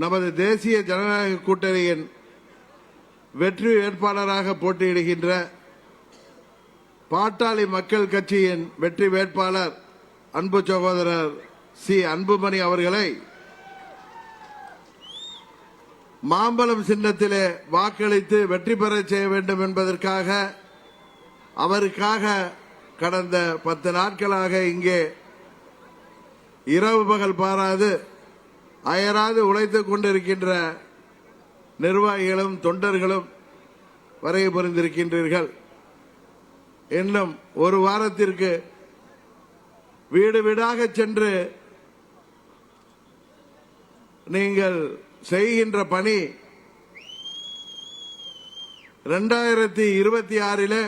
நமது தேசிய ஜனநாயக கூட்டணியின் வெற்றி வேட்பாளராக போட்டியிடுகின்ற பாட்டாளி மக்கள் கட்சியின் வெற்றி வேட்பாளர் அன்பு சகோதரர் சி அன்புமணி அவர்களை மாம்பழம் சின்னத்திலே வாக்களித்து வெற்றி பெற செய்ய வேண்டும் என்பதற்காக அவருக்காக கடந்த 10 நாட்களாக இங்கே இரவு பகல் பாராது அயராது உழைத்துக் கொண்டிருக்கின்ற நிர்வாகிகளும் தொண்டர்களும் வருகை புரிந்திருக்கின்றீர்கள். இன்னும் ஒரு வாரத்திற்கு வீடு வீடாக சென்று நீங்கள் செய்கின்ற பணி 2026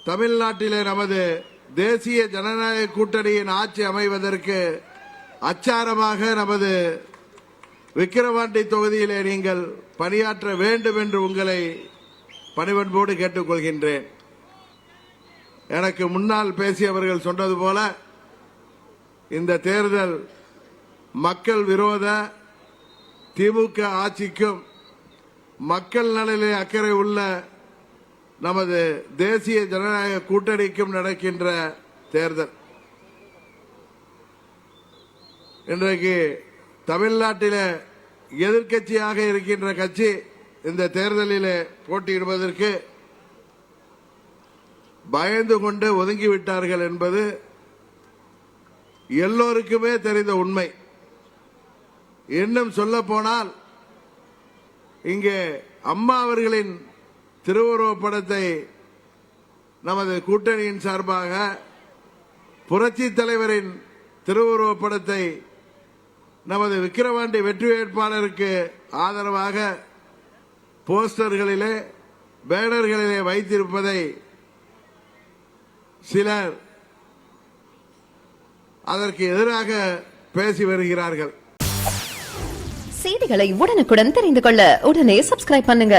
தமிழ்நாட்டிலே நமது தேசிய ஜனநாயக கூட்டணியின் ஆட்சி அமைவதற்கு அச்சாரமாக நமது விக்கிரவாண்டி தொகுதியிலே நீங்கள் பணியாற்ற வேண்டும் என்று உங்களை பணிவன்போடு கேட்டுக்கொள்கின்றேன். எனக்கு முன்னால் பேசியவர்கள் சொன்னது போல இந்த தேர்தல் மக்கள் விரோத திமுக ஆட்சிக்கும் மக்கள் நலனிலே அக்கறை உள்ள நமது தேசிய ஜனநாயக கூட்டணிக்கும் நடக்கின்ற தேர்தல். இன்றைக்கு தமிழ்நாட்டில் எதிர்க்கட்சியாக இருக்கின்ற கட்சி இந்த தேர்தலிலே போட்டியிடுவதற்கு பயந்து கொண்டு ஒதுங்கிவிட்டார்கள் என்பது எல்லோருக்குமே தெரிந்த உண்மை. இன்னும் சொல்ல போனால் இங்கே அம்மா அவர்களின் திருவுருவப் படத்தை நமது கூட்டணியின் சார்பாக புரட்சி தலைவரின் திருவுருவப் படத்தை நமது விக்கிரவாண்டி வெற்றி வேட்பாளருக்கு ஆதரவாக போஸ்டர்களிலே பேனர்களிலே வைத்திருப்பதை சிலர் அதற்கு எதிராக பேசி வருகிறார்கள். செய்திகளை உடனுக்குடன் தெரிந்து கொள்ள உடனே சப்ஸ்கிரைப் பண்ணுங்க.